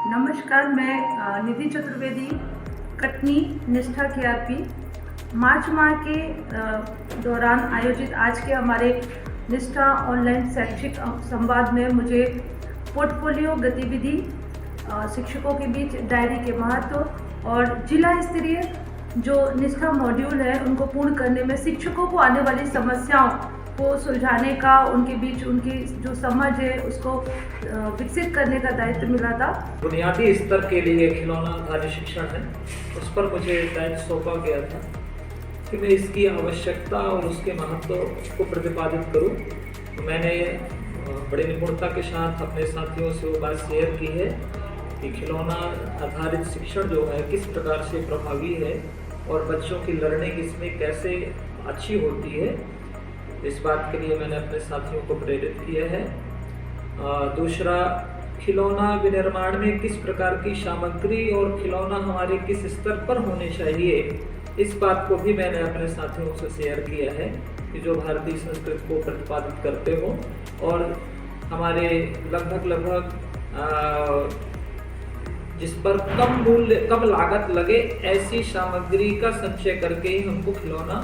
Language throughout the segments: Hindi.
नमस्कार, मैं निधि चतुर्वेदी, कटनी निष्ठा केआरपी। मार्च माह के दौरान आयोजित आज के हमारे निष्ठा ऑनलाइन शैक्षिक संवाद में मुझे पोर्टफोलियो गतिविधि, शिक्षकों के बीच डायरी के महत्व और जिला स्तरीय जो निष्ठा मॉड्यूल है उनको पूर्ण करने में शिक्षकों को आने वाली समस्याओं को सुलझाने का, उनके बीच उनकी जो समझ है उसको विकसित करने का दायित्व मिला था। बुनियादी स्तर के लिए खिलौना आधारित शिक्षण है, उस पर मुझे दायित्व सौंपा गया था कि मैं इसकी आवश्यकता और उसके महत्व को प्रतिपादित करूं। तो मैंने बड़ी निपुणता के साथ अपने साथियों से वो बात शेयर की है कि खिलौना आधारित शिक्षण जो है किस प्रकार से प्रभावी है और बच्चों की लर्निंग इसमें कैसे अच्छी होती है। इस बात के लिए मैंने अपने साथियों को प्रेरित किया है। दूसरा, खिलौना विनिर्माण में किस प्रकार की सामग्री और खिलौना हमारे किस स्तर पर होने चाहिए, इस बात को भी मैंने अपने साथियों से शेयर किया है कि जो भारतीय संस्कृति को प्रतिपादित करते हो और हमारे लगभग जिस पर कम लागत लगे ऐसी सामग्री का संचय करके ही हमको खिलौना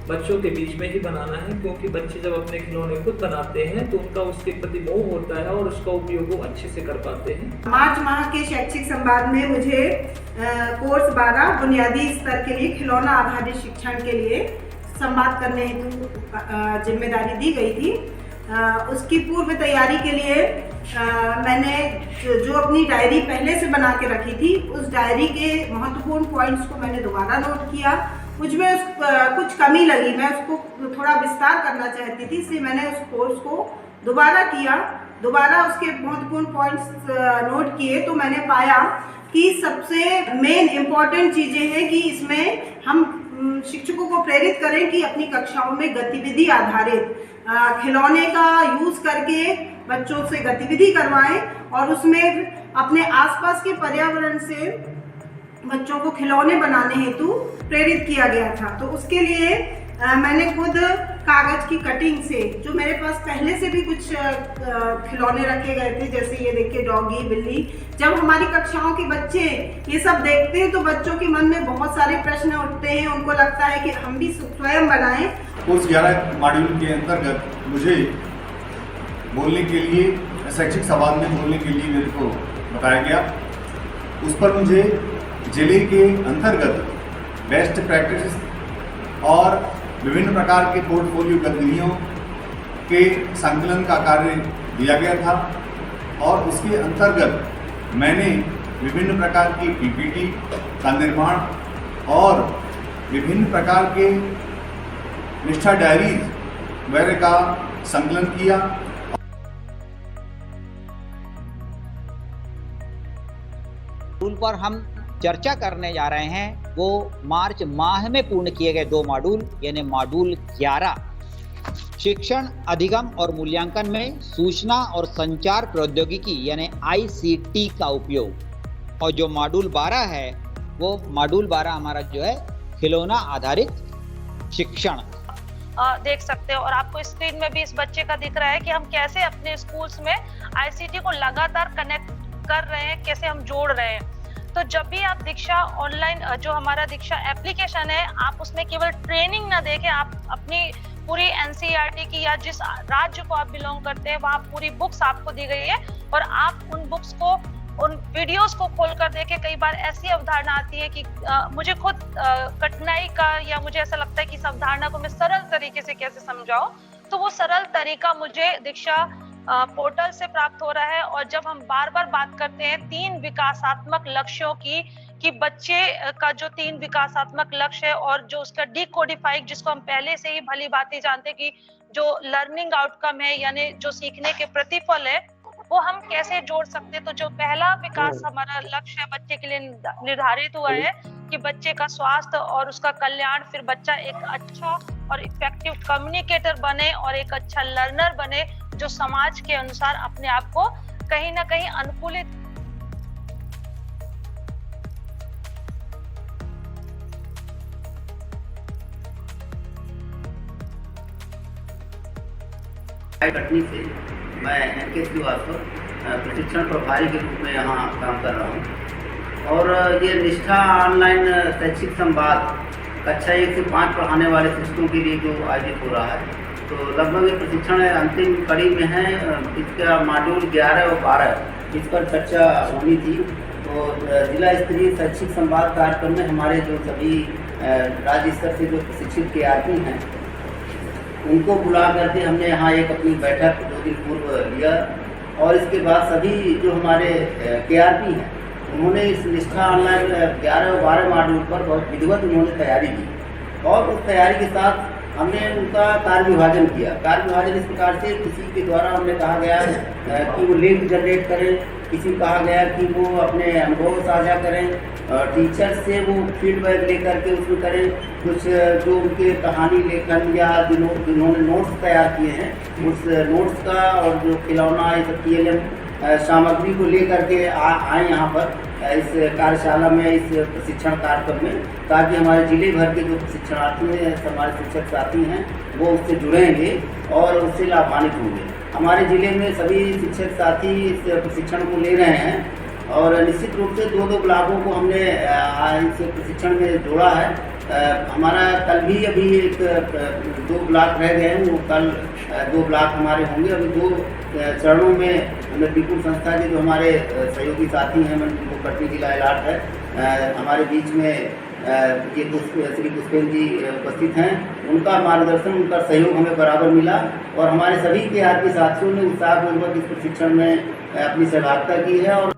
बच्चों के बीच में ही बनाना है, क्योंकि बच्चे जब अपने खिलौने खुद बनाते हैं तो उनका उसके प्रति मोह होता है और उसका उपयोग वो अच्छे से कर पाते हैं। मार्च माह के शैक्षिक संवाद में मुझे कोर्स 12 बुनियादी स्तर के लिए खिलौना आधारित शिक्षण के लिए संवाद करने हेतु जिम्मेदारी दी गई थी। उसकी पूर्व तैयारी के लिए मैंने जो अपनी डायरी पहले से बना के रखी थी उस डायरी के महत्वपूर्ण पॉइंट्स को मैंने दोबारा नोट किया। मुझमें कुछ कमी लगी, मैं उसको थोड़ा विस्तार करना चाहती थी, इसलिए मैंने उस कोर्स को दोबारा किया। दोबारा उसके महत्वपूर्ण पॉइंट्स नोट किए तो मैंने पाया कि सबसे मेन इम्पॉर्टेंट चीज़ें हैं कि इसमें हम शिक्षकों को प्रेरित करें कि अपनी कक्षाओं में गतिविधि आधारित खिलौने का यूज़ करके बच्चों से गतिविधि करवाएं और उसमें अपने आसपास के पर्यावरण से बच्चों को खिलौने बनाने हेतु प्रेरित किया गया था। तो उसके लिए मैंने खुद कागज की कटिंग से, जो मेरे पास पहले से भी कुछ खिलौने रखे गए थे, जैसे ये देखिए डॉगी, बिल्ली, जब हमारी कक्षाओं के बच्चे ये सब देखते हैं तो बच्चों के मन में बहुत सारे प्रश्न उठते हैं, उनको लगता है कि हम भी स्वयं बनाएं। कोर्स 11 मॉड्यूल के अंतर्गत मुझे बोलने के लिए, शैक्षिक संवाद में बोलने के लिए मेरे को बताया गया। उस पर मुझे जिले के अंतर्गत बेस्ट प्रैक्टिस और विभिन्न प्रकार के पोर्टफोलियो गतिविधियों के संकलन का कार्य दिया गया था और उसके अंतर्गत मैंने विभिन्न प्रकार की पीपीटी का निर्माण और विभिन्न प्रकार के निष्ठा डायरी वगैरह का संकलन किया। मॉड्यूल पर हम चर्चा करने जा रहे हैं वो मार्च माह में पूर्ण किए गए 2 मॉड्यूल, यानी मॉड्यूल 11 शिक्षण अधिगम और मूल्यांकन में सूचना और संचार प्रौद्योगिकी यानी ICT का उपयोग, और जो मॉड्यूल 12 है वो मॉड्यूल 12 हमारा जो है खिलौना आधारित शिक्षण देख सकते हो। और आपको स्क्रीन में भी इस बच्चे का दिख रहा है कि हम कैसे अपने स्कूल्स में ICT को लगातार कनेक्ट कर रहे हैं, कैसे हम जोड़ रहे हैं। तो जब भी आप दीक्षा ऑनलाइन, जो हमारा दीक्षा एप्लीकेशन है, आप उसमें केवल ट्रेनिंग ना देखें, आप अपनी पूरी NCERT की या जिस राज्य को आप बिलोंग करते हैं वहाँ पूरी बुक्स आपको दी गई है और आप उन बुक्स को, उन वीडियोस को खोल कर देखें। कई बार ऐसी अवधारणा आती है कि मुझे खुद कठिनाई का, या मुझे ऐसा लगता है कि इस अवधारणा को मैं सरल तरीके से कैसे समझाऊं, तो वो सरल तरीका मुझे दीक्षा पोर्टल से प्राप्त हो रहा है। और जब हम बार बार बात करते हैं 3 विकासात्मक लक्ष्यों की, कि बच्चे का जो 3 विकासात्मक लक्ष्य है और जो उसका डिकोडिफाइड, जिसको हम पहले से ही भली भांति जानते हैं कि जो लर्निंग आउटकम है यानी जो सीखने के प्रतिफल है, वो हम कैसे जोड़ सकते हैं। तो जो पहला विकास हमारा लक्ष्य है बच्चे के लिए निर्धारित हुआ है कि बच्चे का स्वास्थ्य और उसका कल्याण, फिर बच्चा एक अच्छा और इफेक्टिव कम्युनिकेटर बने और एक अच्छा लर्नर बने, जो समाज के अनुसार अपने आप को कहीं ना कहीं अनुकूलित कटनी से मैं एन के श्रीवास्तव प्रशिक्षण प्रभारी के रूप में यहाँ काम कर रहा हूँ। और ये निष्ठा ऑनलाइन शैक्षिक संवाद कक्षा 1 से 5 पढ़ाने वाले शिक्षकों के लिए जो आयोजित हो रहा है, तो लगभग ये प्रशिक्षण अंतिम कड़ी में है। इसका मॉड्यूल 11 और 12 इस पर चर्चा होनी थी। तो जिला स्तरीय शैक्षिक संवाद कार्यक्रम में हमारे जो सभी राज्य स्तर से जो प्रशिक्षित KRP हैं, उनको बुला करके हमने यहाँ एक अपनी बैठक 2 दिन पूर्व लिया। और इसके बाद सभी जो हमारे KRP हैं, उन्होंने इस निष्ठा ऑनलाइन 11 और 12 मॉड्यूल पर बहुत विधिवत उन्होंने तैयारी की। और उस तैयारी के साथ हमने उनका कार्य विभाजन किया। कार्य विभाजन इस प्रकार से, किसी के द्वारा हमने कहा गया कि वो लिंक जनरेट करें, किसी को कहा गया कि वो अपने अनुभव साझा करें, टीचर से वो फीडबैक लेकर के उसमें करें। कुछ जो उनके कहानी लेखन या जिन्होंने नोट्स तैयार किए हैं, उस नोट्स का और जो खिलौना TLM सामग्री को लेकर के आए यहाँ पर इस कार्यशाला में, इस प्रशिक्षण कार्यक्रम में, ताकि हमारे जिले भर के जो प्रशिक्षणार्थी हैं, हमारे शिक्षक साथी हैं, वो उससे जुड़ेंगे और उससे लाभान्वित होंगे। हमारे जिले में सभी शिक्षक साथी इस प्रशिक्षण को ले रहे हैं और निश्चित रूप से 2-2 ब्लॉकों को हमने इस प्रशिक्षण में जोड़ा है। हमारा कल भी अभी 2 ब्लॉक रह गए हैं, वो कल 2 ब्लॉक हमारे होंगे। अभी 2 चरणों में हमें पीपुल संस्था के जो हमारे सहयोगी साथी हैं, जिनको कटनी जिला अलॉट है, हमारे बीच में ये श्री पुष्पेंद्र जी उपस्थित हैं। उनका मार्गदर्शन, उनका सहयोग हमें बराबर मिला और हमारे सभी KRP साथियों ने उत्साहपूर्वक इस प्रशिक्षण में अपनी सहभागिता की है। और